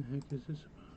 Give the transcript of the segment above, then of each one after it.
heck is this about?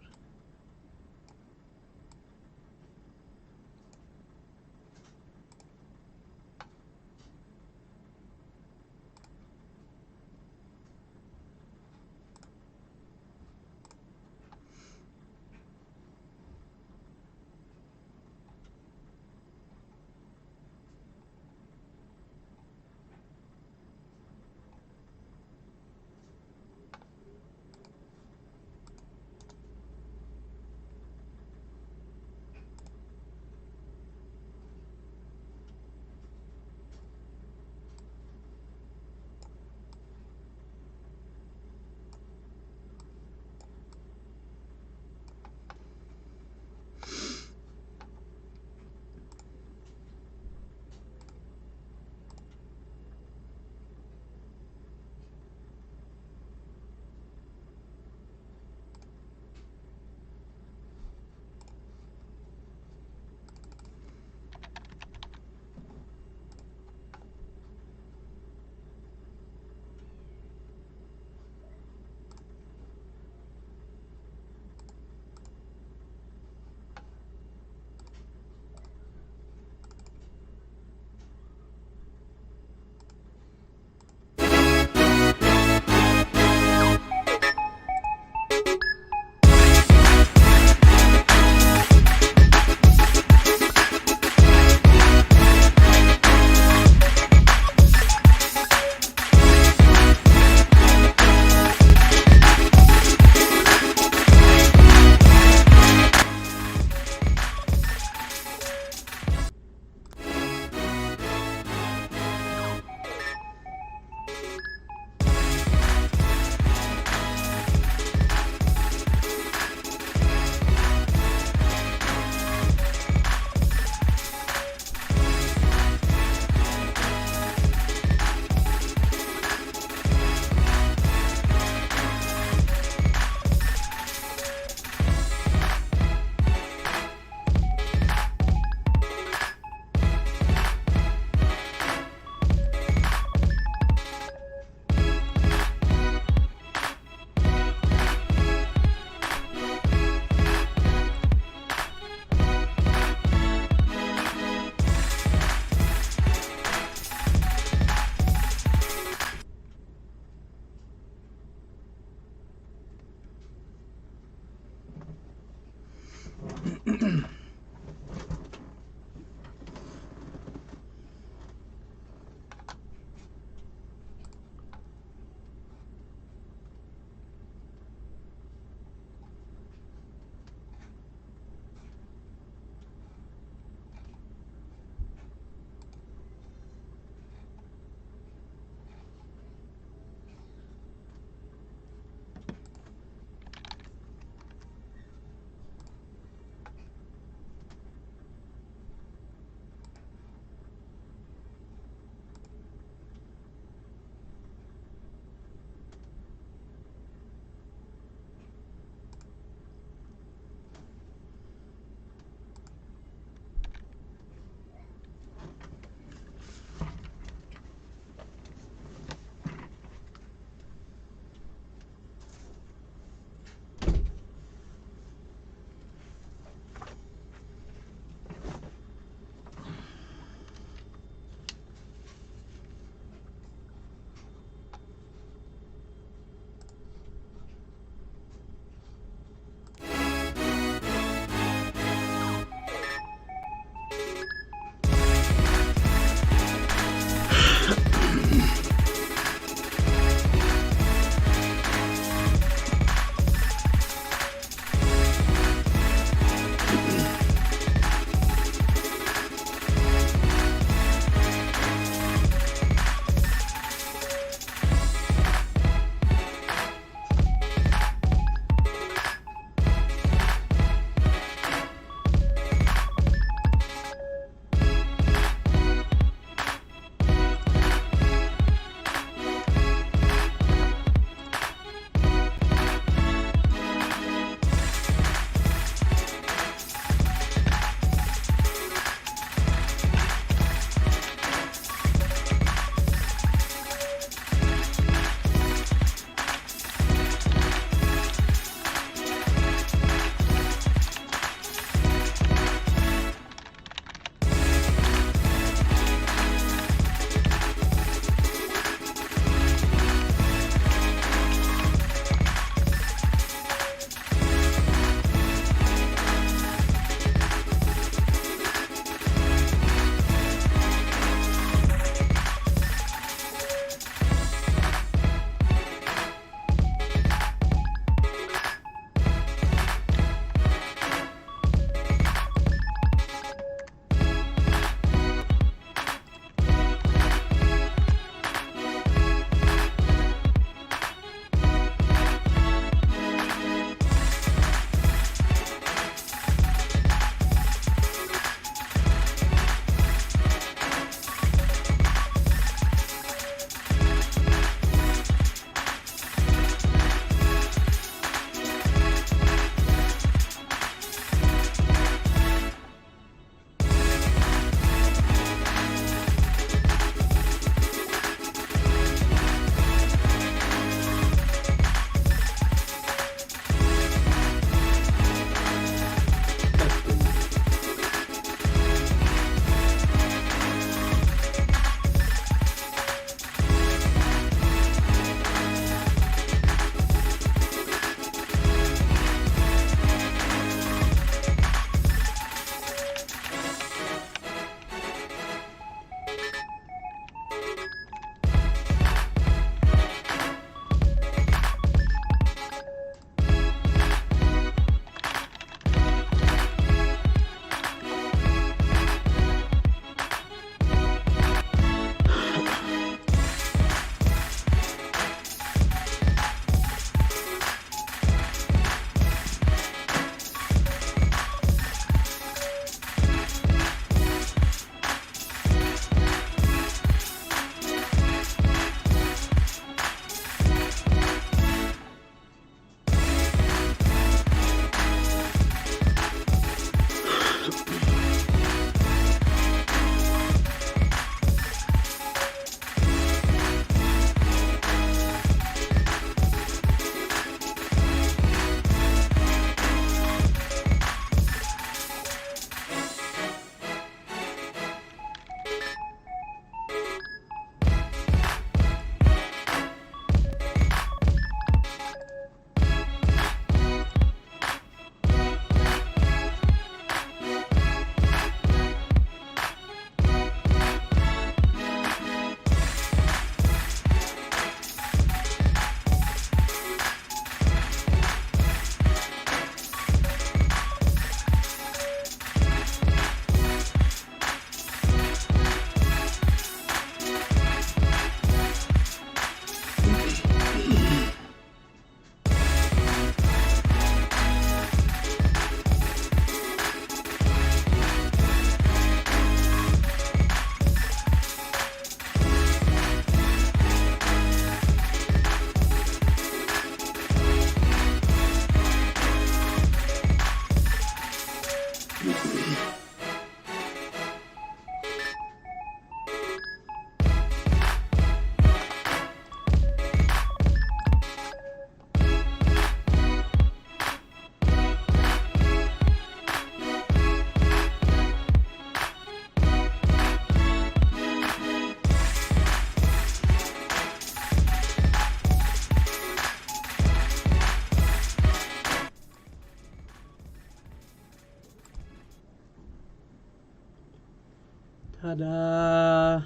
Ta-da!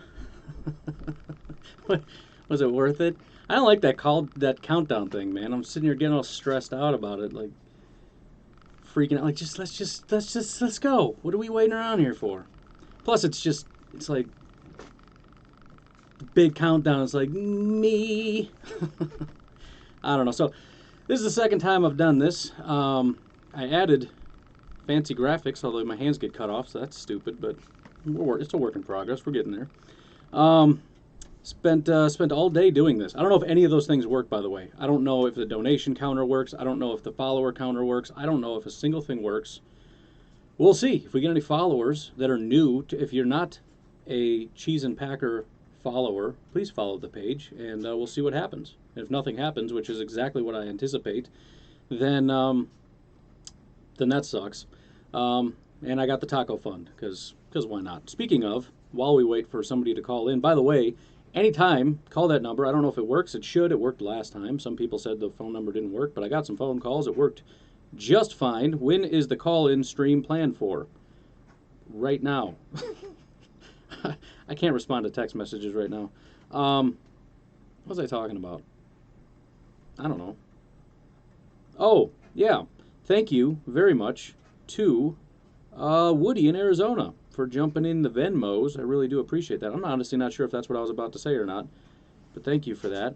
Was it worth it? I don't like that countdown thing, man. I'm sitting here getting all stressed out about it, like freaking out. Like, let's go. What are we waiting around here for? Plus, it's like the big countdown. It's like me. I don't know. So this is the second time I've done this. I added fancy graphics, although my hands get cut off, so that's stupid. But it's a work in progress. We're getting there. Spent all day doing this. I don't know if any of those things work, by the way. I don't know if the donation counter works. I don't know if the follower counter works. I don't know if a single thing works. We'll see if we get any followers that are new. If you're not a Cheese and Packer follower, please follow the page, and we'll see what happens. And if nothing happens, which is exactly what I anticipate, then that sucks. And I got the taco fund because why not? Speaking of, while we wait for somebody to call in, by the way, anytime, call that number. I don't know if it works. It should. It worked last time. Some people said the phone number didn't work, but I got some phone calls. It worked just fine. When is the call-in stream planned for? Right now. I can't respond to text messages right now. What was I talking about? I don't know. Oh, yeah. Thank you very much to Woody in Arizona for jumping in the Venmos. I really do appreciate that. I'm honestly not sure if that's what I was about to say or not, but thank you for that.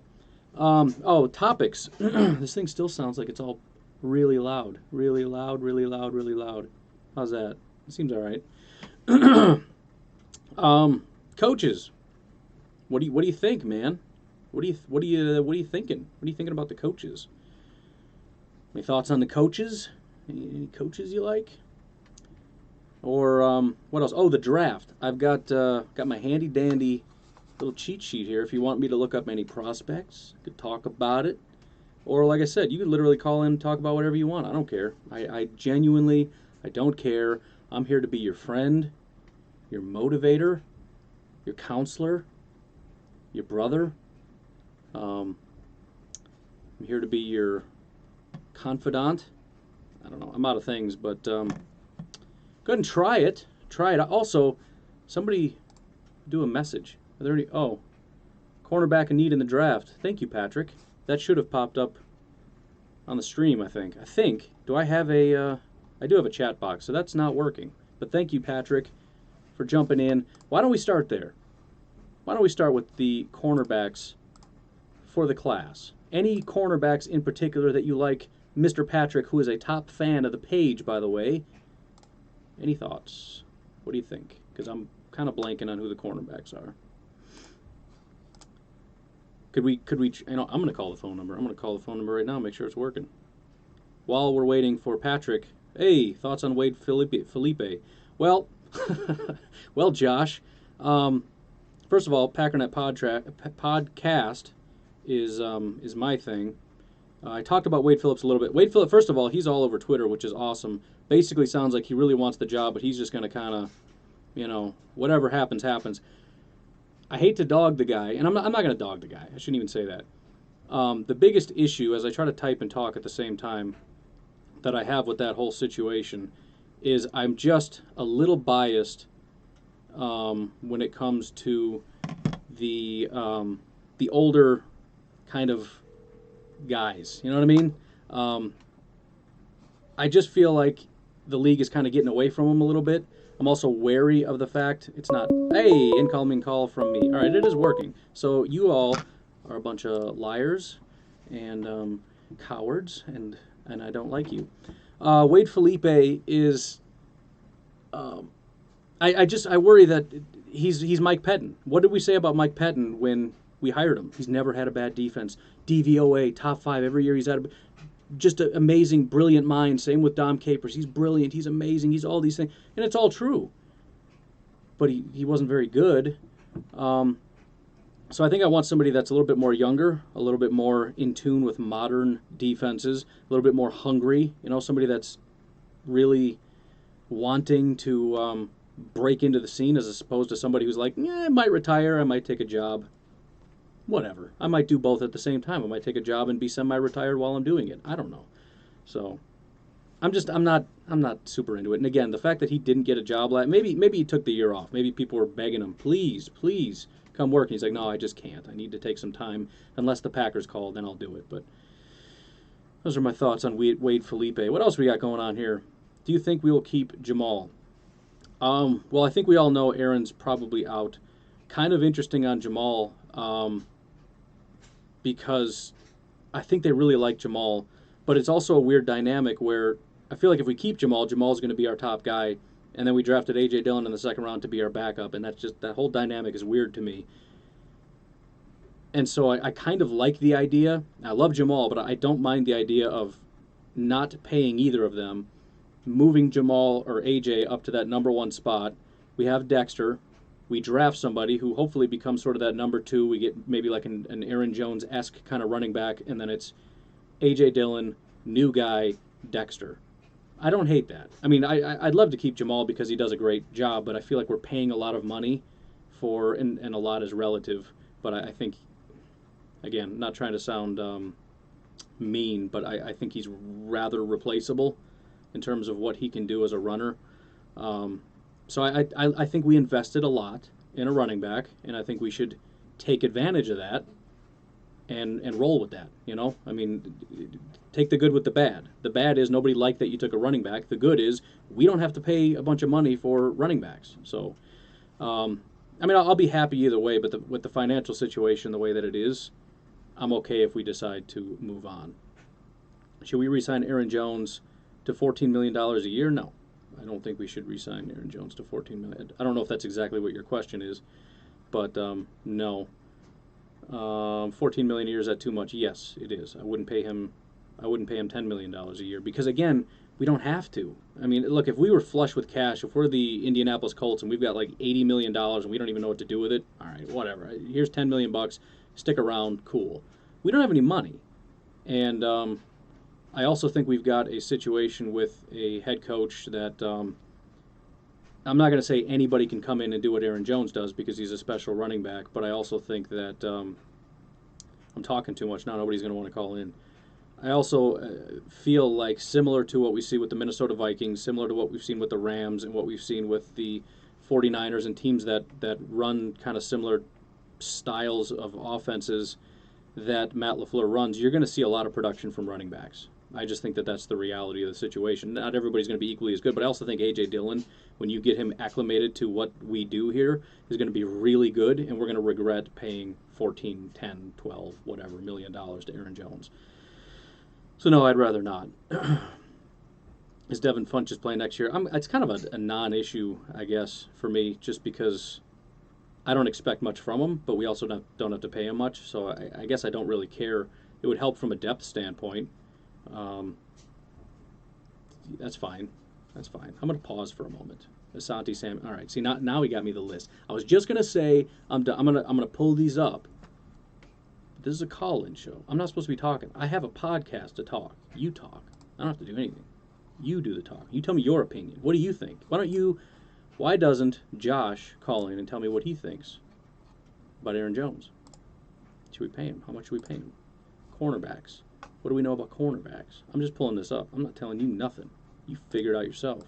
Oh, topics. This thing still sounds like it's all really loud. Really loud, really loud, really loud. How's that? It seems all right. Coaches. What do you think, man? What are you thinking? What are you thinking about the coaches? Any thoughts on the coaches? Any coaches you like? Or what else? Oh, the draft. I've got my handy dandy little cheat sheet here. If you want me to look up any prospects, I could talk about it. Or like I said, you could literally call in and talk about whatever you want. I don't care. I genuinely, I don't care. I'm here to be your friend, your motivator, your counselor, your brother. I'm here to be your confidant. I don't know. I'm out of things, but go ahead and try it. Try it. Also, somebody do a message. Are there any? Oh, cornerback in need in the draft. Thank you, Patrick. That should have popped up on the stream, I think. Do I have a... I do have a chat box, so that's not working. But thank you, Patrick, for jumping in. Why don't we start there? Why don't we start with the cornerbacks for the class? Any cornerbacks in particular that you like? Mr. Patrick, who is a top fan of the page, by the way. Any thoughts? What do you think? Because I'm kind of blanking on who the cornerbacks are. Could we, I'm going to call the phone number. I'm going to call the phone number right now, make sure it's working. While we're waiting for Patrick, hey, thoughts on Wade Felipe? Well, well, Josh, first of all, Packernet podcast is my thing. I talked about Wade Phillips a little bit. Wade Phillips, first of all, he's all over Twitter, which is awesome. Basically sounds like he really wants the job, but he's just going to kind of, whatever happens, happens. I hate to dog the guy, and I'm not going to dog the guy. I shouldn't even say that. The biggest issue, as I try to type and talk at the same time, that I have with that whole situation is I'm just a little biased when it comes to the older kind of guys. You know what I mean? I just feel like the league is kind of getting away from him a little bit. I'm also wary of the fact it's not, hey, incoming call from me. All right, it is working. So you all are a bunch of liars and cowards, and I don't like you. Wade Felipe is, I worry that he's Mike Pettin. What did we say about Mike Pettin when we hired him? He's never had a bad defense. DVOA, top 5 every year. He's had just an amazing, brilliant mind. Same with Dom Capers. He's brilliant. He's amazing. He's all these things. And it's all true. But he wasn't very good. So I think I want somebody that's a little bit more younger, a little bit more in tune with modern defenses, a little bit more hungry. Somebody that's really wanting to break into the scene as opposed to somebody who's like, I might retire, I might take a job. Whatever. I might do both at the same time. I might take a job and be semi-retired while I'm doing it. I don't know. So I'm not super into it. And again, the fact that he didn't get a job maybe he took the year off. Maybe people were begging him, please come work. And he's like, no, I just can't. I need to take some time. Unless the Packers call, then I'll do it. But those are my thoughts on Wade Felipe. What else we got going on here? Do you think we will keep Jamal? Well, I think we all know Aaron's probably out. Kind of interesting on Jamal because I think they really like Jamal, but it's also a weird dynamic where I feel like if we keep Jamal, Jamal's going to be our top guy, and then we drafted A.J. Dillon in the second round to be our backup, and that whole dynamic is weird to me. And so I kind of like the idea. I love Jamal, but I don't mind the idea of not paying either of them, moving Jamal or A.J. up to that number one spot. We have Dexter. We draft somebody who hopefully becomes sort of that number two. We get maybe like an Aaron Jones-esque kind of running back, and then it's A.J. Dillon, new guy, Dexter. I don't hate that. I mean, I'd love to keep Jamal because he does a great job, but I feel like we're paying a lot of money for, and a lot is relative, but I think, again, not trying to sound mean, but I think he's rather replaceable in terms of what he can do as a runner. So I think we invested a lot in a running back, and I think we should take advantage of that and roll with that, you know? I mean, take the good with the bad. The bad is nobody liked that you took a running back. The good is we don't have to pay a bunch of money for running backs. So, I mean, I'll be happy either way, but with the financial situation the way that it is, I'm okay if we decide to move on. Should we re-sign Aaron Jones to $14 million a year? No. I don't think we should re-sign Aaron Jones to $14 million. I don't know if that's exactly what your question is, but no. $14 million a year, is that too much? Yes, it is. I wouldn't pay him $10 million a year because, again, we don't have to. I mean, look, if we were flush with cash, if we're the Indianapolis Colts and we've got like $80 million and we don't even know what to do with it, all right, whatever. Here's $10 million. Stick around, cool. We don't have any money, and I also think we've got a situation with a head coach that I'm not going to say anybody can come in and do what Aaron Jones does because he's a special running back, but I also think that I'm talking too much now. Nobody's going to want to call in. I also feel like similar to what we see with the Minnesota Vikings, similar to what we've seen with the Rams and what we've seen with the 49ers and teams that run kind of similar styles of offenses that Matt LaFleur runs, you're going to see a lot of production from running backs. I just think that that's the reality of the situation. Not everybody's going to be equally as good, but I also think A.J. Dillon, when you get him acclimated to what we do here, is going to be really good, and we're going to regret paying 14, 10, 12, whatever, $1 million to Aaron Jones. So, no, I'd rather not. Is Devin Funchess playing next year? It's kind of a non-issue, I guess, for me, just because I don't expect much from him, but we also don't have to pay him much, so I guess I don't really care. It would help from a depth standpoint. That's fine. That's fine. I'm going to pause for a moment. Asante Samuel. All right. See, now he got me the list. I was just going to say I'm going to pull these up. This is a call-in show. I'm not supposed to be talking. I have a podcast to talk. You talk. I don't have to do anything. You do the talk. You tell me your opinion. What do you think? Why doesn't Josh call in and tell me what he thinks about Aaron Jones? Should we pay him? How much should we pay him? Cornerbacks. What do we know about cornerbacks? I'm just pulling this up. I'm not telling you nothing. You figure it out yourself.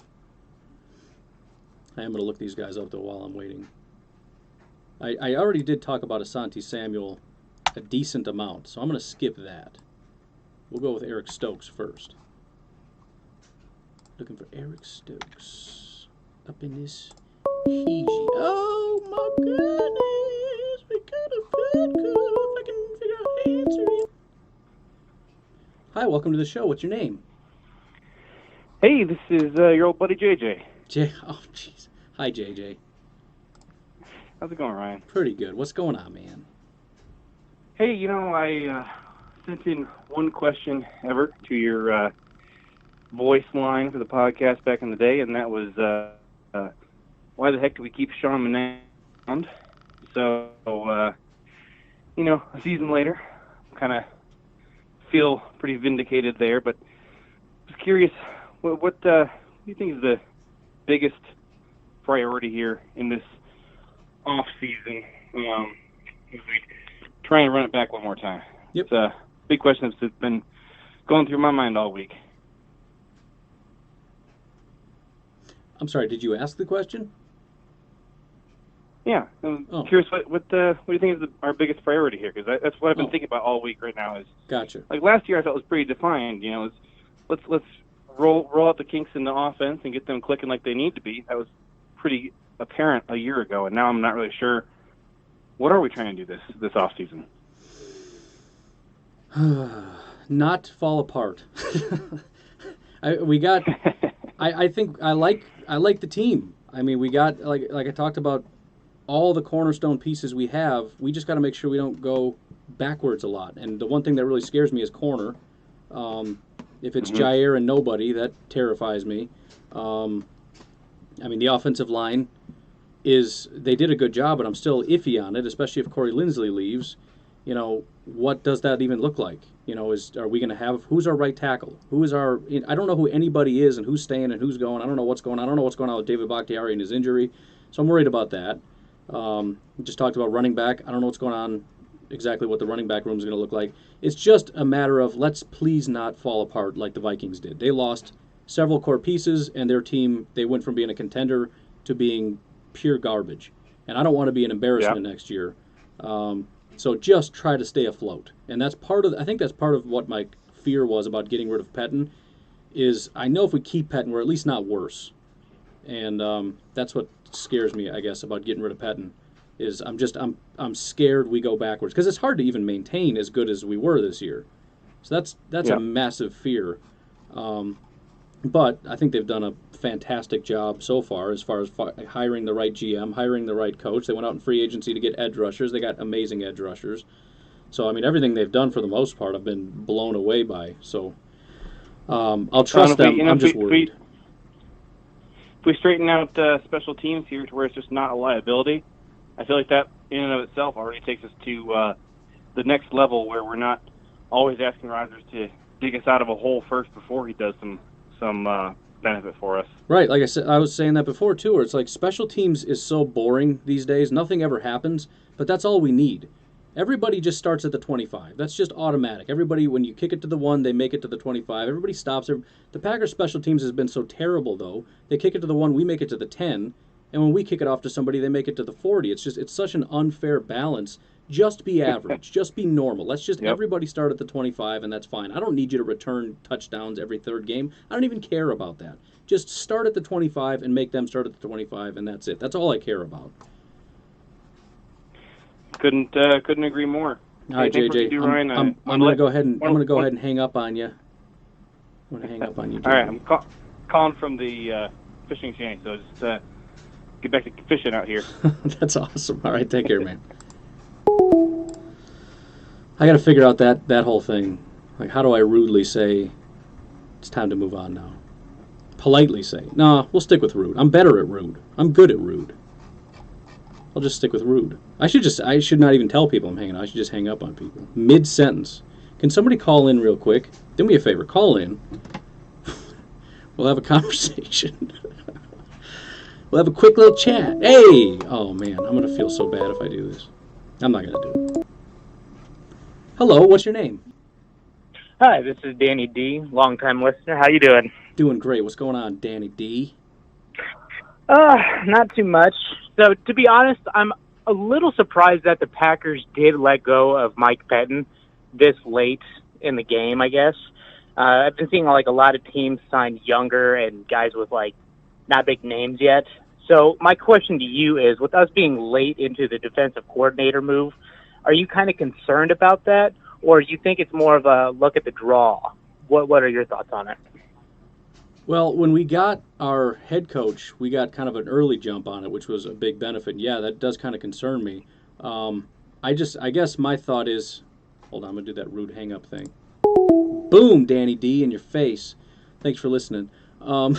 I am going to look these guys up, though, while I'm waiting. I already did talk about Asante Samuel a decent amount, so I'm going to skip that. We'll go with Eric Stokes first. Looking for Eric Stokes. Up in this Fiji. Oh, my goodness. We got a good call. If I can figure out how to answer it. Hi, welcome to the show. What's your name? Hey, this is your old buddy JJ. Oh, jeez. Hi, JJ. How's it going, Ryan? Pretty good. What's going on, man? Hey, I sent in one question ever to your voice line for the podcast back in the day, and that was why the heck do we keep Sean Mannion around? So, a season later, kind of feel pretty vindicated there, but I was curious, what do you think is the biggest priority here in this off season? As we try and run it back one more time. Yep. It's a big question that's been going through my mind all week. I'm sorry, did you ask the question? Yeah, I'm Oh. curious what do you think is our biggest priority here? Because that's what I've been Oh. thinking about all week right now. Is Gotcha. like last year I thought was pretty defined. Let's roll out the kinks in the offense and get them clicking like they need to be. That was pretty apparent a year ago, and now I'm not really sure. What are we trying to do this off season? Not fall apart. I think I like the team. I mean, we got like I talked about all the cornerstone pieces we have. We just got to make sure we don't go backwards a lot. And the one thing that really scares me is corner. If it's Jair and nobody, that terrifies me. I mean, the offensive line they did a good job, but I'm still iffy on it, especially if Corey Linsley leaves. What does that even look like? Are we going to have, who's our right tackle? I don't know who anybody is and who's staying and who's going. I don't know what's going on. I don't know what's going on with David Bakhtiari and his injury. So I'm worried about that. We just talked about running back. I don't know what's going on, exactly what the running back room is going to look like. It's just a matter of let's please not fall apart like the Vikings did. They lost several core pieces, and their team, they went from being a contender to being pure garbage. And I don't want to be an embarrassment next year. So just try to stay afloat. And I think that's part of what my fear was about getting rid of Pettine, is I know if we keep Pettine, we're at least not worse. And that's what scares me, I guess, about getting rid of Pettine, is I'm scared we go backwards. Because it's hard to even maintain as good as we were this year. So that's a massive fear. But I think they've done a fantastic job so far as hiring the right GM, hiring the right coach. They went out in free agency to get edge rushers. They got amazing edge rushers. So, I mean, everything they've done for the most part I've been blown away by. So I'll trust them. I'm just worried. If we straighten out special teams here to where it's just not a liability, I feel like that in and of itself already takes us to the next level, where we're not always asking Rodgers to dig us out of a hole first before he does some benefit for us. Right, like I said, I was saying that before too, where it's like special teams is so boring these days. Nothing ever happens, but that's all we need. Everybody just starts at the 25. That's just automatic. Everybody, when you kick it to the 1, they make it to the 25. Everybody stops. The Packers special teams has been so terrible, though. They kick it to the 1, we make it to the 10, and when we kick it off to somebody, they make it to the 40. It's such an unfair balance. Just be average. Just be normal. Let's just everybody start at the 25, and that's fine. I don't need you to return touchdowns every third game. I don't even care about that. Just start at the 25 and make them start at the 25, and that's it. That's all I care about. Couldn't agree more. All right, JJ. I'm going to go ahead and hang up on you. I'm going to hang up on you, JJ. All right, I'm calling from the fishing chain, so just get back to fishing out here. That's awesome. All right, take care, man. I got to figure out that whole thing. Like, how do I rudely say it's time to move on now? Politely say, no, we'll stick with rude. I'm better at rude. I'm good at rude. I'll just stick with rude. I should not even tell people I'm hanging out. I should just hang up on people. Mid-sentence. Can somebody call in real quick? Do me a favor. Call in. We'll have a conversation. We'll have a quick little chat. Hey! Oh, man. I'm going to feel so bad if I do this. I'm not going to do it. Hello. What's your name? Hi, this is Danny D, longtime listener. How you doing? Doing great. What's going on, Danny D? Not too much. So, to be honest, I'm a little surprised that the Packers did let go of Mike Pettine this late in the game, I guess. I've been seeing like a lot of teams sign younger and guys with like not big names yet. So my question to you is, with us being late into the defensive coordinator move, are you kind of concerned about that, or you think it's more of a look at the draw? What are your thoughts on it? Well, when we got our head coach, we got kind of an early jump on it, which was a big benefit. Yeah, that does kind of concern me. I guess my thought is, hold on, I'm going to do that rude hang-up thing. Boom, Danny D, in your face. Thanks for listening. I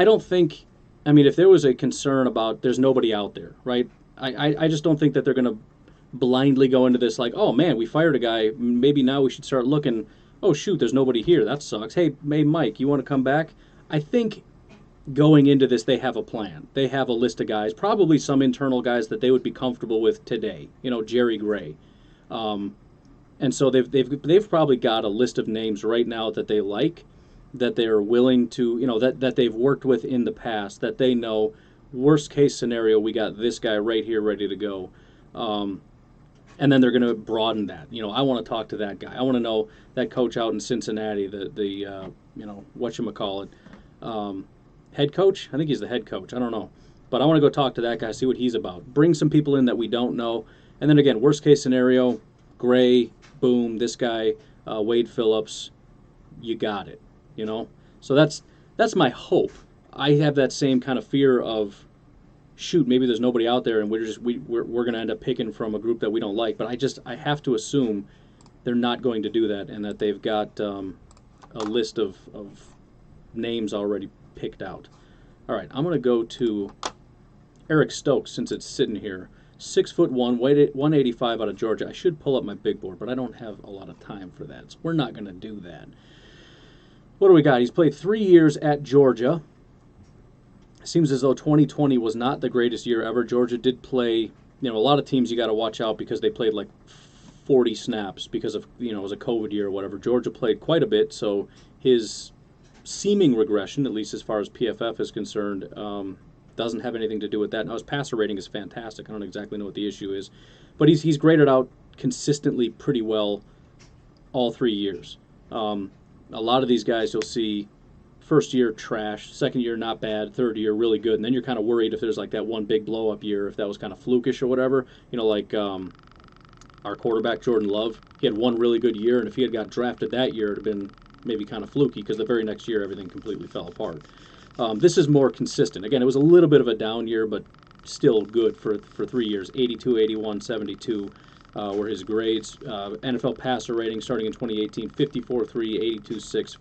don't think, I mean, if there was a concern about there's nobody out there, right? I just don't think that they're going to blindly go into this like, oh, man, we fired a guy. Maybe now we should start looking. Oh, shoot, there's nobody here. That sucks. Hey, Mike, you want to come back? I think going into this, they have a plan. They have a list of guys, probably some internal guys that they would be comfortable with today. Jerry Gray. And so they've probably got a list of names right now that they like. that they are willing to, that they've worked with in the past, that they know, worst case scenario, we got this guy right here ready to go. And then they're going to broaden that. I want to talk to that guy. I want to know that coach out in Cincinnati, the whatchamacallit, head coach? I think he's the head coach. I don't know. But I want to go talk to that guy, see what he's about. Bring some people in that we don't know. And then again, worst case scenario, Gray, boom, this guy, Wade Phillips, you got it. So that's my hope. I have that same kind of fear of, shoot, maybe there's nobody out there and we're going to end up picking from a group that we don't like. But I have to assume they're not going to do that, and that they've got a list of names already picked out. All right, I'm going to go to Eric Stokes since it's sitting here. 6'1", 185 out of Georgia. I should pull up my big board, but I don't have a lot of time for that, so we're not going to do that. What do we got? He's played 3 years at Georgia. Seems as though 2020 was not the greatest year ever. Georgia did play, a lot of teams you got to watch out because they played like 40 snaps because of, it was a COVID year or whatever. Georgia played quite a bit, so his seeming regression, at least as far as PFF is concerned, doesn't have anything to do with that. Now, his passer rating is fantastic. I don't exactly know what the issue is, but he's graded out consistently pretty well all 3 years. A lot of these guys you'll see, first year trash, second year not bad, third year really good, and then you're kind of worried if there's like that one big blow up year, if that was kind of flukish or whatever. Like our quarterback Jordan Love, he had one really good year, and if he had got drafted that year, it'd have been maybe kind of fluky because the very next year everything completely fell apart. This is more consistent. Again, it was a little bit of a down year, but still good for 3 years. 82, 81, 72 were his grades. NFL passer rating starting in 2018, 54.3, 82.6,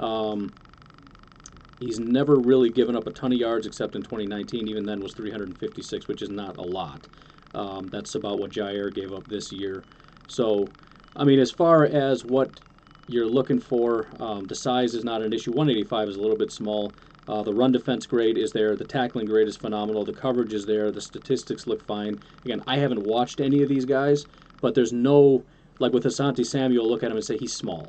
43.6. He's never really given up a ton of yards except in 2019. Even then was 356, which is not a lot. That's about what Jair gave up this year. So, as far as what you're looking for, the size is not an issue. 185 is a little bit small. The run defense grade is there. The tackling grade is phenomenal. The coverage is there. The statistics look fine. Again, I haven't watched any of these guys, but there's no, like with Asante Samuel, look at him and say he's small,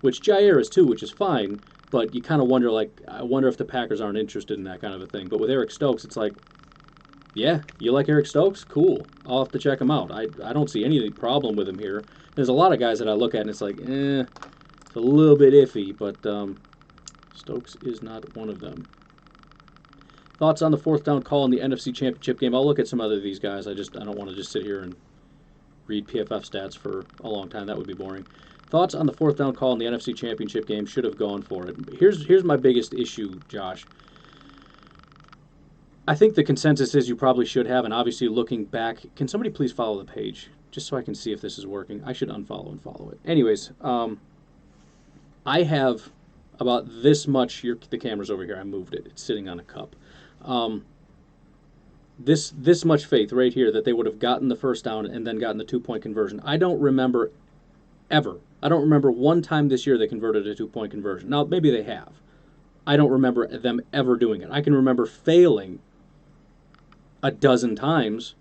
which Jair is too, which is fine, but you kind of wonder, I wonder if the Packers aren't interested in that kind of a thing. But with Eric Stokes, it's like, yeah, you like Eric Stokes? Cool. I'll have to check him out. I don't see any problem with him here. There's a lot of guys that I look at and it's like, it's a little bit iffy, but Stokes is not one of them. Thoughts on the fourth down call in the NFC Championship game? I'll look at some other of these guys. I don't want to just sit here and read PFF stats for a long time. That would be boring. Thoughts on the fourth down call in the NFC Championship game? Should have gone for it. Here's my biggest issue, Josh. I think the consensus is you probably should have, and obviously looking back, can somebody please follow the page just so I can see if this is working? I should unfollow and follow it. Anyways, I have about this much. The camera's over here. I moved it. It's sitting on a cup. This much faith right here that they would have gotten the first down and then gotten the 2-point conversion. I don't remember ever. I don't remember one time this year they converted a 2-point conversion. Now, maybe they have. I don't remember them ever doing it. I can remember failing a dozen times,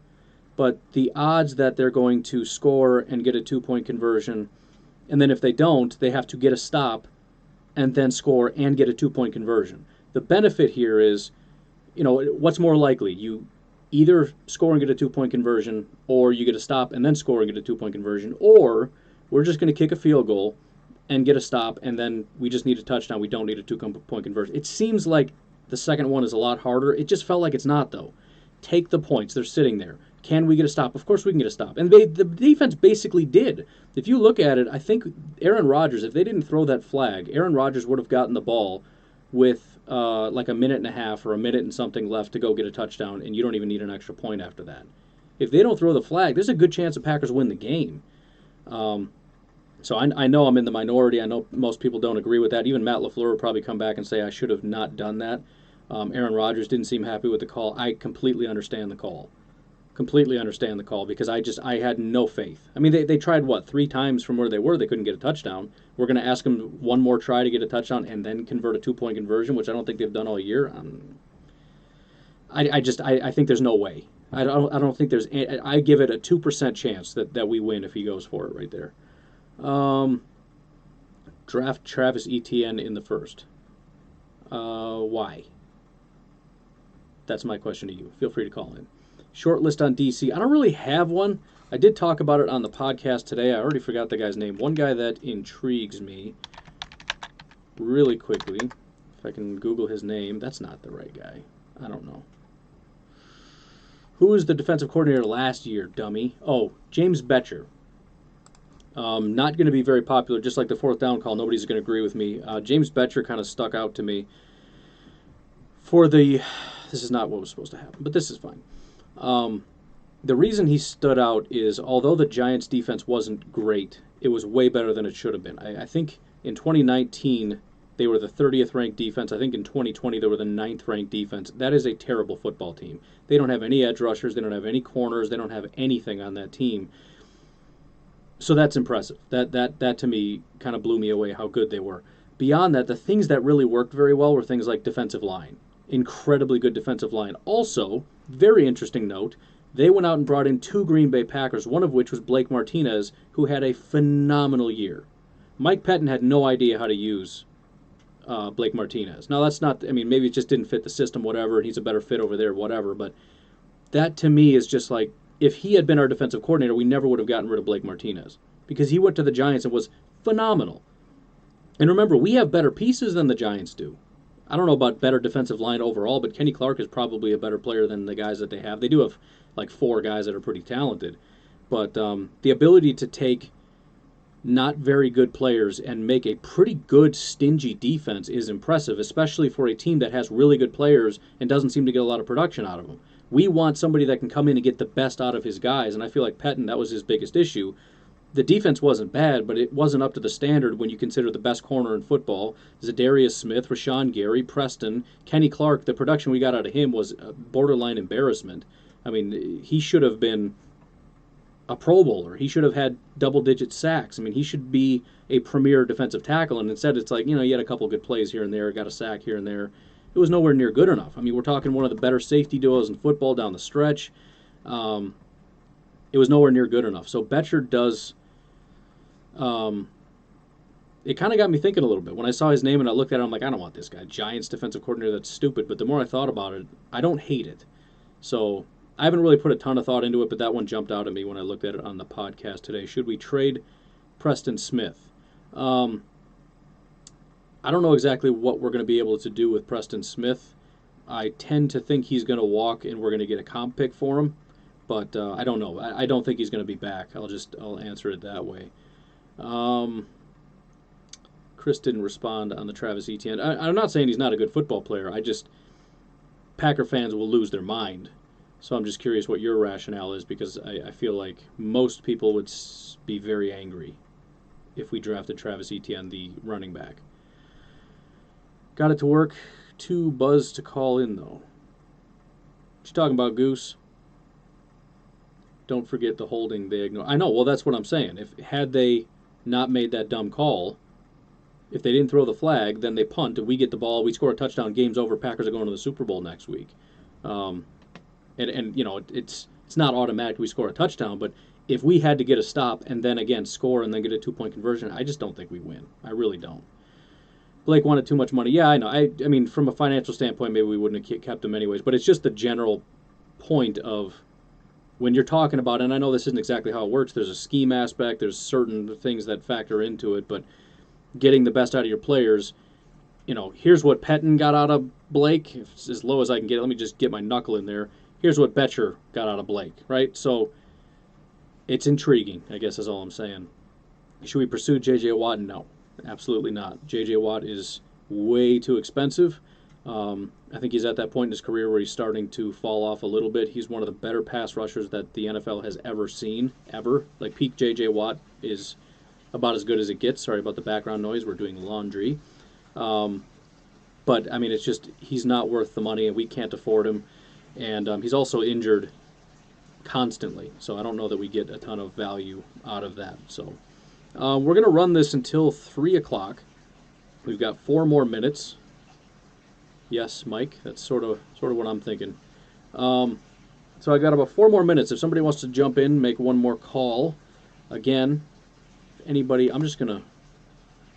but the odds that they're going to score and get a 2-point conversion, and then if they don't, they have to get a stop and then score and get a 2-point conversion. The benefit here is, what's more likely? You either score and get a 2-point conversion, or you get a stop and then score and get a 2-point conversion, or we're just going to kick a field goal and get a stop, and then we just need a touchdown. We don't need a 2-point conversion. It seems like the second one is a lot harder. It just felt like it's not, though. Take the points. They're sitting there. Can we get a stop? Of course we can get a stop. And the defense basically did. If you look at it, I think Aaron Rodgers, if they didn't throw that flag, Aaron Rodgers would have gotten the ball with like a minute and a half or a minute and something left to go get a touchdown, and you don't even need an extra point after that. If they don't throw the flag, there's a good chance the Packers win the game. So I know I'm in the minority. I know most people don't agree with that. Even Matt LaFleur will probably come back and say I should have not done that. Aaron Rodgers didn't seem happy with the call. I completely understand the call. Because I had no faith. I mean, they tried, 3 times from where they were. They couldn't get a touchdown. We're going to ask them one more try to get a touchdown and then convert a 2-point conversion, which I don't think they've done all year. I think there's no way. I don't think there's. I give it a 2% chance that we win if he goes for it right there. draft Travis Etienne in the first. Why? That's my question to you. Feel free to call in. Short list on DC. I don't really have one. I did talk about it on the podcast today. I already forgot the guy's name. One guy that intrigues me really quickly. If I can Google his name. That's not the right guy. I don't know. Who was the defensive coordinator last year, dummy? Oh, James Bettcher. Not going to be very popular, just like the fourth down call. Nobody's going to agree with me. James Bettcher kind of stuck out to me for the... This is not what was supposed to happen, but this is fine. The reason he stood out is, although the Giants' defense wasn't great, it was way better than it should have been. I think in 2019, they were the 30th ranked defense. I think in 2020, they were the 9th ranked defense. That is a terrible football team. They don't have any edge rushers. They don't have any corners. They don't have anything on that team. So that's impressive. That to me kind of blew me away how good they were. Beyond that, the things that really worked very well were things like defensive line. Incredibly good defensive line. Also, very interesting note, they went out and brought in 2 Green Bay Packers, one of which was Blake Martinez, who had a phenomenal year. Mike Pettin had no idea how to use Blake Martinez. Now, that's not, I mean, maybe it just didn't fit the system, whatever, and he's a better fit over there, whatever, but that to me is just like, if he had been our defensive coordinator, we never would have gotten rid of Blake Martinez, because he went to the Giants and was phenomenal. And remember, we have better pieces than the Giants do. I don't know about better defensive line overall, but Kenny Clark is probably a better player than the guys that they have. They do have like 4 guys that are pretty talented. But the ability to take not very good players and make a pretty good, stingy defense is impressive, especially for a team that has really good players and doesn't seem to get a lot of production out of them. We want somebody that can come in and get the best out of his guys, and I feel like Pettin, that was his biggest issue. The defense wasn't bad, but it wasn't up to the standard when you consider the best corner in football. Zadarius Smith, Rashawn Gary, Preston, Kenny Clark. The production we got out of him was a borderline embarrassment. I mean, he should have been a Pro Bowler. He should have had double-digit sacks. I mean, he should be a premier defensive tackle, and instead it's like, you had a couple good plays here and there, got a sack here and there. It was nowhere near good enough. I mean, we're talking one of the better safety duos in football down the stretch. It was nowhere near good enough. So Bettcher does... it kind of got me thinking a little bit. When I saw his name and I looked at it, I'm like, I don't want this guy. Giants defensive coordinator, that's stupid. But the more I thought about it, I don't hate it. So I haven't really put a ton of thought into it, but that one jumped out at me when I looked at it on the podcast today. Should we trade Preston Smith? I don't know exactly what we're going to be able to do with Preston Smith. I tend to think he's going to walk and we're going to get a comp pick for him. But I don't know. I don't think he's going to be back. I'll answer it that way. Chris didn't respond on the Travis Etienne. I'm not saying he's not a good football player. Packer fans will lose their mind. So I'm just curious what your rationale is, because I feel like most people would be very angry if we drafted Travis Etienne, the running back. Got it to work. Too buzzed to call in, though. What you talking about, Goose? Don't forget the holding they ignore. I know, well, that's what I'm saying. Had they not made that dumb call, if they didn't throw the flag, then they punt, and we get the ball, we score a touchdown, game's over, Packers are going to the Super Bowl next week. It's not automatic we score a touchdown, but if we had to get a stop and then again score and then get a 2-point conversion, I just don't think we win. I really don't. Blake wanted too much money. Yeah, I know. I mean, from a financial standpoint, maybe we wouldn't have kept him anyways, but it's just the general point of when you're talking about, and I know this isn't exactly how it works, there's a scheme aspect, there's certain things that factor into it, but getting the best out of your players, here's what Pettin got out of Blake, as low as I can get. Let me just get my knuckle in there. Here's what Bettcher got out of Blake, right? So it's intriguing, I guess is all I'm saying. Should we pursue J.J. Watt? No, absolutely not. J.J. Watt is way too expensive. I think he's at that point in his career where he's starting to fall off a little bit. He's one of the better pass rushers that the NFL has ever seen, ever. Like, peak J.J. Watt is about as good as it gets. Sorry about the background noise. We're doing laundry. But, I mean, it's just he's not worth the money, and we can't afford him. And he's also injured constantly, so I don't know that we get a ton of value out of that. So we're going to run this until 3 o'clock. We've got 4 more minutes. Yes, Mike, that's sort of what I'm thinking. So I got about 4 more minutes. If somebody wants to jump in, make one more call. Again, anybody, I'm just going to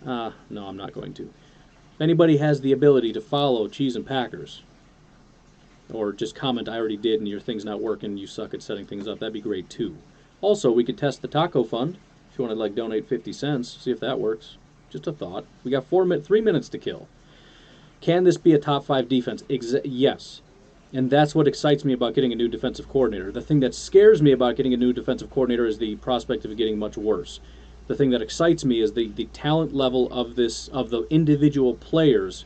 No, I'm not going to. If anybody has the ability to follow Cheese and Packers, or just comment, I already did, and your thing's not working, you suck at setting things up, that'd be great too. Also, we could test the taco fund if you want to like donate 50 cents, see if that works. Just a thought. We got 3 minutes to kill. Can this be a top 5 defense? Yes. And that's what excites me about getting a new defensive coordinator. The thing that scares me about getting a new defensive coordinator is the prospect of it getting much worse. The thing that excites me is the talent level of the individual players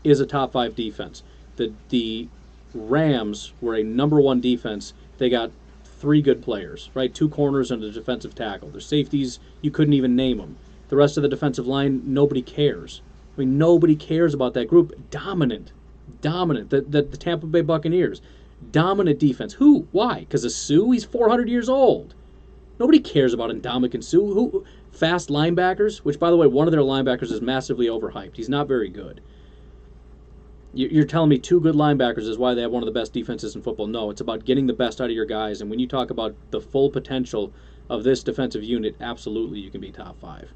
is a top 5 defense. The Rams were a number 1 defense. They got 3 good players, right? 2 corners and a defensive tackle. Their safeties, you couldn't even name them. The rest of the defensive line, nobody cares. I mean, nobody cares about that group. Dominant. The Tampa Bay Buccaneers, dominant defense. Who? Why? Because of Sue? He's 400 years old. Nobody cares about Ndamukong Suh. Who? Fast linebackers, which, by the way, one of their linebackers is massively overhyped. He's not very good. You're telling me 2 good linebackers is why they have one of the best defenses in football? No, it's about getting the best out of your guys. And when you talk about the full potential of this defensive unit, absolutely you can be top 5.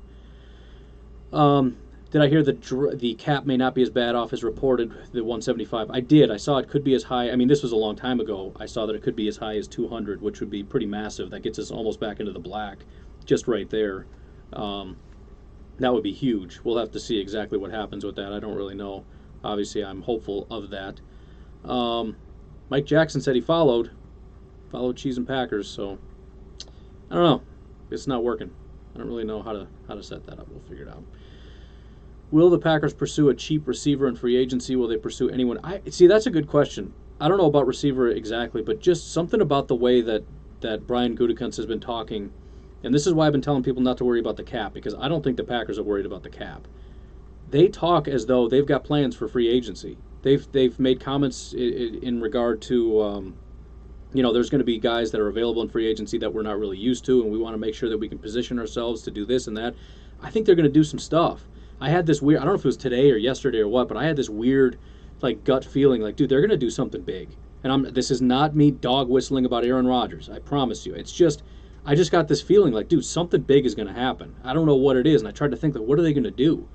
Did I hear the cap may not be as bad off as reported, the 175? I did. I saw it could be as high. I mean, this was a long time ago. I saw that it could be as high as 200, which would be pretty massive. That gets us almost back into the black, just right there. That would be huge. We'll have to see exactly what happens with that. I don't really know. Obviously, I'm hopeful of that. Mike Jackson said he followed Cheese and Packers, so I don't know. It's not working. I don't really know how to set that up. We'll figure it out. Will the Packers pursue a cheap receiver in free agency? Will they pursue anyone? See, that's a good question. I don't know about receiver exactly, but just something about the way that Brian Gutekunst has been talking, and this is why I've been telling people not to worry about the cap, because I don't think the Packers are worried about the cap. They talk as though they've got plans for free agency. They've made comments in regard to, there's going to be guys that are available in free agency that we're not really used to, and we want to make sure that we can position ourselves to do this and that. I think they're going to do some stuff. I had this weird, I don't know if it was today or yesterday or what, but I had this weird, gut feeling like, dude, they're going to do something big. And this is not me dog whistling about Aaron Rodgers. I promise you. It's just, I just got this feeling like, dude, something big is going to happen. I don't know what it is. And I tried to think, what are they going to do?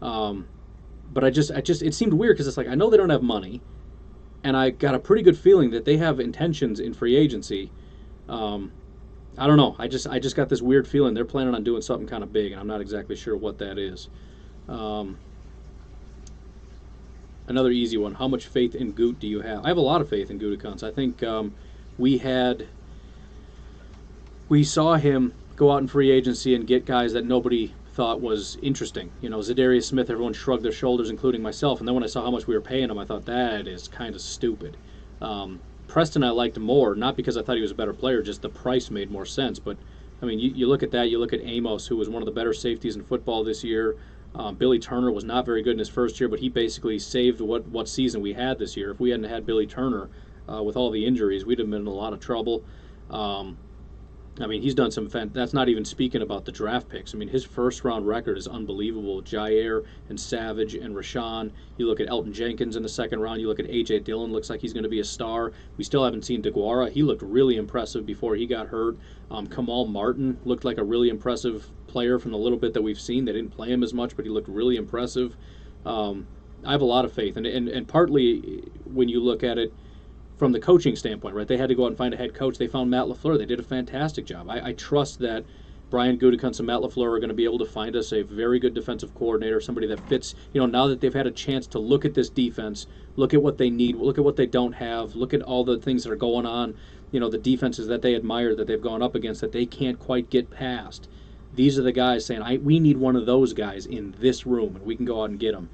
But it seemed weird because it's like, I know they don't have money. And I got a pretty good feeling that they have intentions in free agency. I don't know. I just got this weird feeling they're planning on doing something kind of big, and I'm not exactly sure what that is. Another easy one. How much faith in Goot do you have? I have a lot of faith in Gutekunst. I think we saw him go out in free agency and get guys that nobody thought was interesting. Zadarius Smith, everyone shrugged their shoulders, including myself. And then when I saw how much we were paying him, I thought, that is kind of stupid. Preston I liked more, not because I thought he was a better player, just the price made more sense. But, I mean, you look at that, you look at Amos, who was one of the better safeties in football this year. Billy Turner was not very good in his first year, but he basically saved what season we had this year. If we hadn't had Billy Turner with all the injuries, we'd have been in a lot of trouble. I mean, he's done some that's not even speaking about the draft picks. I mean, his first-round record is unbelievable. Jair and Savage and Rashawn. You look at Elton Jenkins in the second round. You look at A.J. Dillon, looks like he's going to be a star. We still haven't seen DeGuara. He looked really impressive before he got hurt. Kamal Martin looked like a really impressive player from the little bit that we've seen. They didn't play him as much, but he looked really impressive. I have a lot of faith. And partly when you look at it, from the coaching standpoint, right? They had to go out and find a head coach. They found Matt LaFleur. They did a fantastic job. I trust that Brian Gutekunst and Matt LaFleur are going to be able to find us a very good defensive coordinator, somebody that fits, now that they've had a chance to look at this defense, look at what they need, look at what they don't have, look at all the things that are going on, the defenses that they admire that they've gone up against that they can't quite get past. These are the guys saying, we need one of those guys in this room, and we can go out and get them.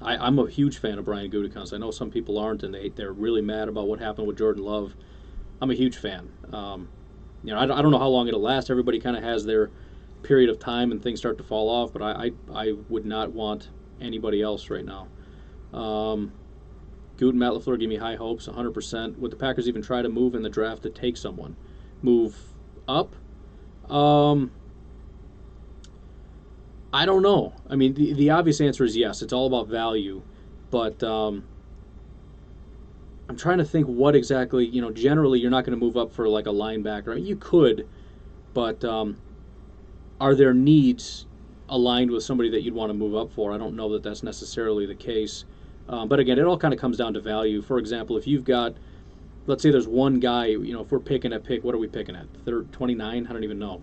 I'm a huge fan of Brian Gutekunst. I know some people aren't, and they're really mad about what happened with Jordan Love. I'm a huge fan. I don't know how long it'll last. Everybody kind of has their period of time and things start to fall off, but I would not want anybody else right now. Gut and Matt LaFleur give me high hopes, 100%. Would the Packers even try to move in the draft to take someone? Move up? I don't know. I mean, the obvious answer is yes. It's all about value. But I'm trying to think what exactly, generally you're not going to move up for like a linebacker. I mean, you could, but are there needs aligned with somebody that you'd want to move up for. I don't know that that's necessarily the case. But again, it all kind of comes down to value. For example, if you've got, let's say there's one guy, if we're picking at pick, what are we picking at? 29? I don't even know.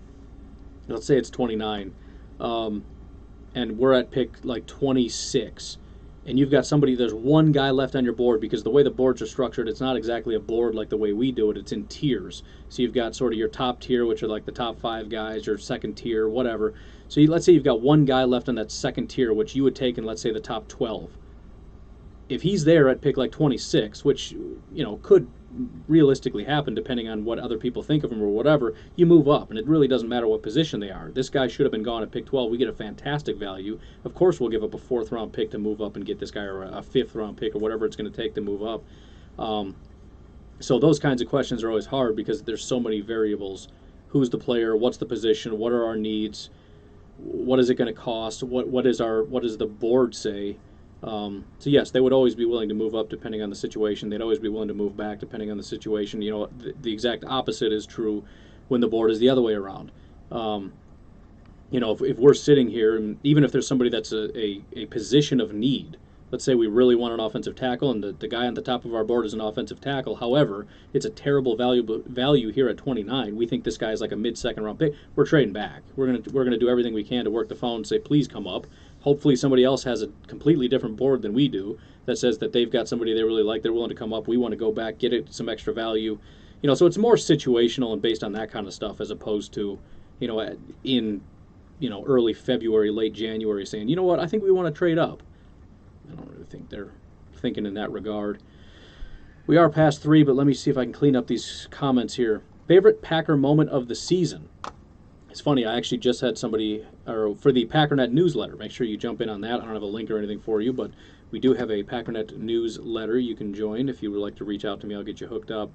Let's say it's 29. And we're at pick like 26. And you've got there's one guy left on your board, because the way the boards are structured, it's not exactly a board like the way we do it. It's in tiers. So you've got sort of your top tier, which are like the top 5 guys, your second tier, whatever. So let's say you've got one guy left on that second tier, which you would take in, let's say, the top 12. If he's there at pick like 26, which, could realistically happen depending on what other people think of him or whatever, you move up, and it really doesn't matter what position they are. This guy should have been gone at pick 12. We get a fantastic value. Of course we'll give up a 4th round pick to move up and get this guy, or a 5th round pick, or whatever it's going to take to move up. So those kinds of questions are always hard because there's so many variables. Who's the player? What's the position? What are our needs? What is it going to cost? What does the board say? So yes, they would always be willing to move up depending on the situation. They'd always be willing to move back depending on the situation. The exact opposite is true when the board is the other way around. If we're sitting here, and even if there's somebody that's a position of need, let's say we really want an offensive tackle, and the guy on the top of our board is an offensive tackle. However, it's a terrible value here at 29. We think this guy is like a mid-second round pick. We're trading back. We're gonna do everything we can to work the phone and say, please come up. Hopefully somebody else has a completely different board than we do that says that they've got somebody they really like, they're willing to come up, we want to go back, get it some extra value. So it's more situational and based on that kind of stuff, as opposed to, in early February, late January saying, you know what, I think we want to trade up. I don't really think they're thinking in that regard. We are past 3, but let me see if I can clean up these comments here. Favorite Packer moment of the season? It's funny, I actually just had somebody, or for the Packernet newsletter, make sure you jump in on that. I don't have a link or anything for you, but we do have a Packernet newsletter you can join. If you would like to reach out to me, I'll get you hooked up.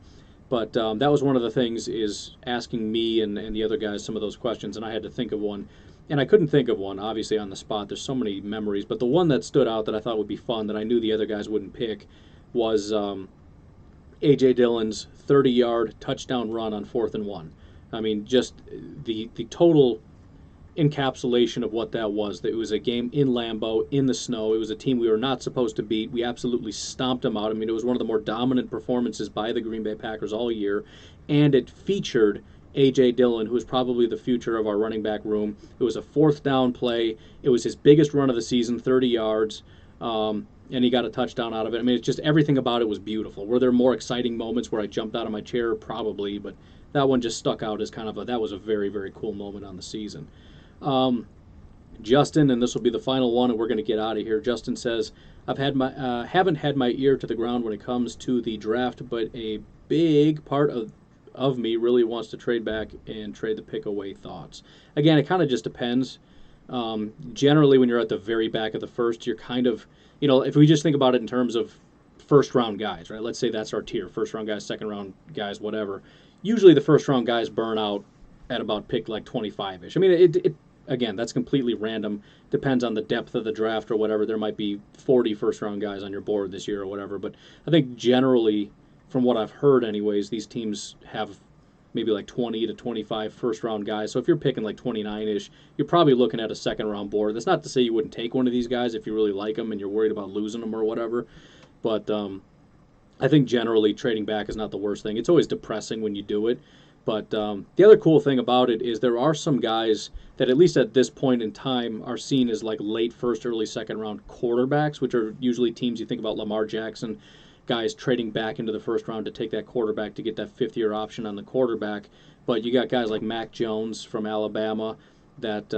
But that was one of the things, is asking me and the other guys some of those questions, and I had to think of one. And I couldn't think of one, obviously, on the spot. There's so many memories. But the one that stood out that I thought would be fun, that I knew the other guys wouldn't pick, was A.J. Dillon's 30-yard touchdown run on 4th and 1. I mean, just the total encapsulation of what that was. That it was a game in Lambeau, in the snow. It was a team we were not supposed to beat. We absolutely stomped them out. I mean, it was one of the more dominant performances by the Green Bay Packers all year. And it featured A.J. Dillon, who is probably the future of our running back room. It was a 4th down play. It was his biggest run of the season, 30 yards. And he got a touchdown out of it. I mean, it's just everything about it was beautiful. Were there more exciting moments where I jumped out of my chair? Probably, but that one just stuck out as kind of that was a very, very cool moment on the season. Justin, and this will be the final one, and we're going to get out of here. Justin says, haven't had my ear to the ground when it comes to the draft, but a big part of me really wants to trade back and trade the pick away. Thoughts? Again, it kind of just depends. Generally, when you're at the very back of the first, you're kind of, if we just think about it in terms of first round guys, right? Let's say that's our tier, first round guys, second round guys, whatever. Usually the first round guys burn out at about pick like 25-ish. I mean, it again, that's completely random. Depends on the depth of the draft or whatever. There might be 40 first round guys on your board this year or whatever. But I think generally, from what I've heard anyways, these teams have maybe like 20 to 25 first round guys. So if you're picking like 29-ish, you're probably looking at a second round board. That's not to say you wouldn't take one of these guys if you really like them and you're worried about losing them or whatever. But I think generally trading back is not the worst thing. It's always depressing when you do it. But the other cool thing about it is there are some guys that, at least at this point in time, are seen as like late first, early second round quarterbacks, which are usually teams you think about Lamar Jackson, guys trading back into the first round to take that quarterback to get that 5th-year option on the quarterback. But you got guys like Mac Jones from Alabama that,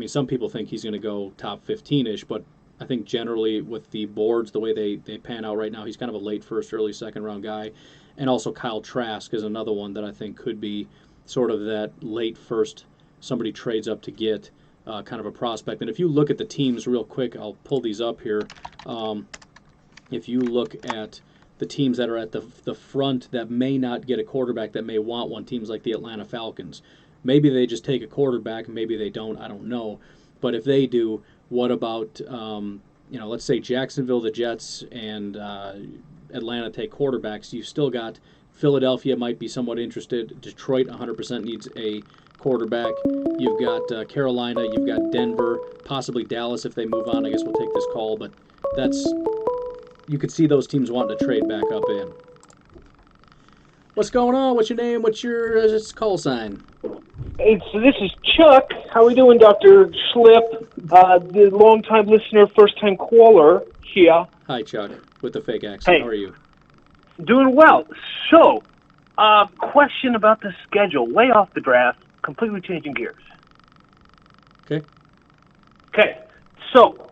some people think he's going to go top 15-ish, but I think generally with the boards, the way they pan out right now, he's kind of a late first, early second round guy. And also Kyle Trask is another one that I think could be sort of that late first, somebody trades up to get kind of a prospect. And if you look at the teams real quick, I'll pull these up here. If you look at the teams that are at the front that may not get a quarterback, that may want one, teams like the Atlanta Falcons. Maybe they just take a quarterback, maybe they don't, I don't know. But if they do, what about, let's say Jacksonville, the Jets, and Atlanta take quarterbacks. You've still got Philadelphia might be somewhat interested. Detroit 100% needs a quarterback. You've got Carolina. You've got Denver, possibly Dallas if they move on. I guess we'll take this call, but you could see those teams wanting to trade back up in. What's going on? What's your name? What's your call sign? Hey, so this is Chuck. How we doing, Dr. Schlip? The long-time listener, first-time caller here. Hi, Chuck, with the fake accent. Hey. How are you? Doing well. So, question about the schedule. Way off the draft, completely changing gears. Okay. Okay, so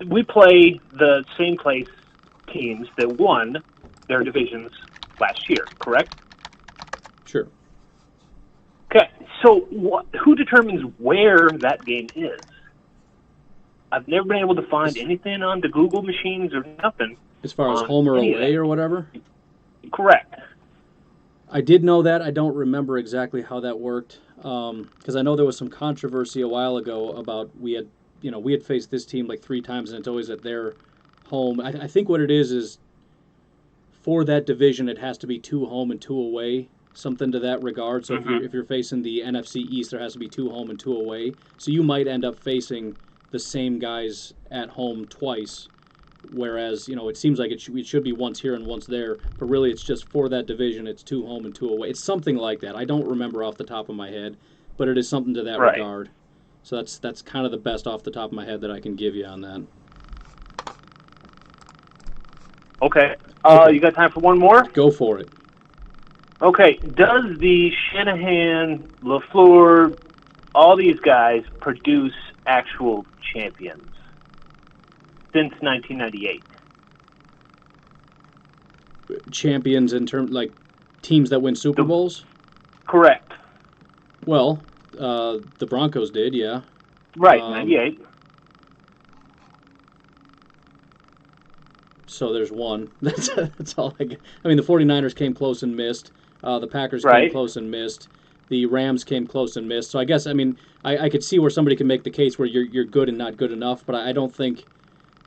we play the same place teams that won their divisions last year, correct? Sure. Okay, so who determines where that game is? I've never been able to find anything on the Google machines or nothing. As far as home or any of away that. or whatever? Correct. I did know that. I don't remember exactly how that worked, because I know there was some controversy a while ago about we had faced this team like 3 times and it's always at their home. I think what it is for that division it has to be 2 home and 2 away, something to that regard. So if you're facing the NFC East, there has to be 2 home and 2 away. So you might end up facing the same guys at home twice. Whereas, it seems like it should be once here and once there, but really it's just for that division, it's 2 home and 2 away. It's something like that. I don't remember off the top of my head, but it is something to that regard. So that's kind of the best off the top of my head that I can give you on that. Okay. You got time for one more? Go for it. Okay. Does the Shanahan, LaFleur, all these guys produce actual champions since 1998? Champions in terms like teams that win Super Bowls? Correct. Well, the Broncos did, yeah. Right, 98. So there's one. That's all I get. I mean, the 49ers came close and missed. The Packers came close and missed. The Rams came close and missed. So I guess, I could see where somebody can make the case where you're good and not good enough, but I don't think,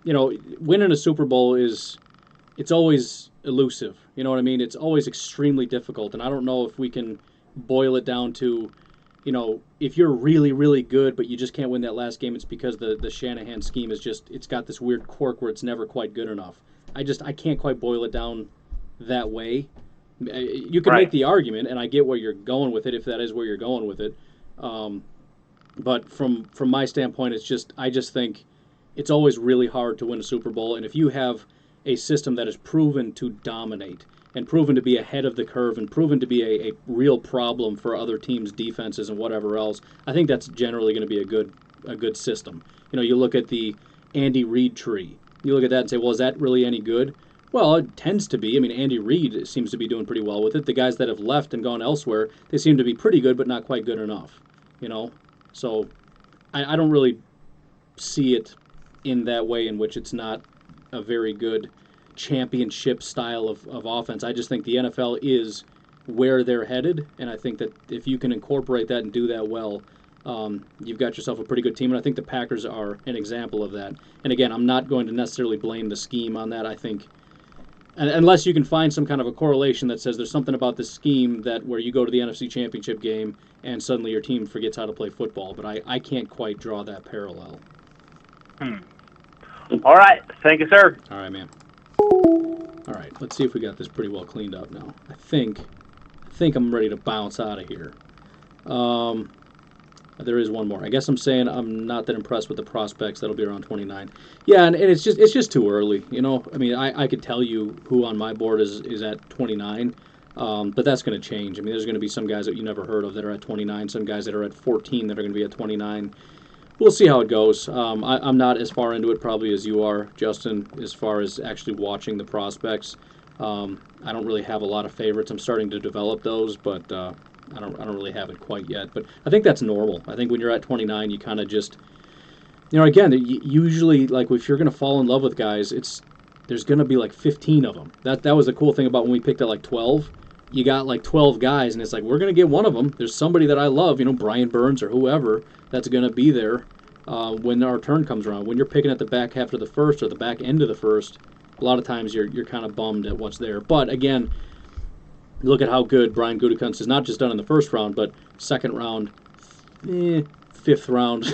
winning a Super Bowl it's always elusive. You know what I mean? It's always extremely difficult, and I don't know if we can boil it down to, if you're really, really good, but you just can't win that last game, it's because the Shanahan scheme it's got this weird quirk where it's never quite good enough. I can't quite boil it down that way. You can make the argument, and I get where you're going with it, if that is where you're going with it. But from my standpoint, I just think it's always really hard to win a Super Bowl, and if you have a system that is proven to dominate and proven to be ahead of the curve and proven to be a real problem for other teams' defenses and whatever else, I think that's generally going to be a good system. You look at the Andy Reid tree. You look at that and say, well, is that really any good? Well, it tends to be. Andy Reid seems to be doing pretty well with it. The guys that have left and gone elsewhere, they seem to be pretty good, but not quite good enough. So I don't really see it in that way in which it's not a very good championship style of offense. I just think the NFL is where they're headed, and I think that if you can incorporate that and do that well, you've got yourself a pretty good team, and I think the Packers are an example of that. And again, I'm not going to necessarily blame the scheme on that. I think, unless you can find some kind of a correlation that says there's something about this scheme that where you go to the NFC Championship game and suddenly your team forgets how to play football, but I can't quite draw that parallel. All right. Thank you, sir. All right, man. All right, let's see if we got this pretty well cleaned up now. I think I'm ready to bounce out of here. There is one more. I guess I'm saying I'm not that impressed with the prospects that'll be around 29. Yeah, and it's just too early. I could tell you who on my board is at 29, but that's going to change. There's going to be some guys that you never heard of that are at 29, some guys that are at 14 that are going to be at 29. We'll see how it goes. I'm not as far into it probably as you are, Justin, as far as actually watching the prospects. I don't really have a lot of favorites. I'm starting to develop those, but I don't really have it quite yet. But I think that's normal. I think when you're at 29, you kind of just, again, usually, like, if you're going to fall in love with guys, there's going to be like 15 of them. That was the cool thing about when we picked at like 12. You got like 12 guys, and it's like, we're going to get one of them. There's somebody that I love, Brian Burns or whoever, that's going to be there when our turn comes around. When you're picking at the back half of the first or the back end of the first, a lot of times you're kind of bummed at what's there. But again, Look at how good Brian Gutekunst has not just done in the first round, but second round, fifth round,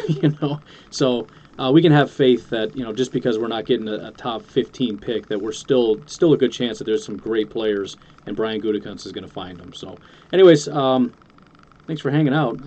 So we can have faith that, just because we're not getting a top 15 pick, that we're still a good chance that there's some great players, and Brian Gutekunst is going to find them. So anyways, thanks for hanging out.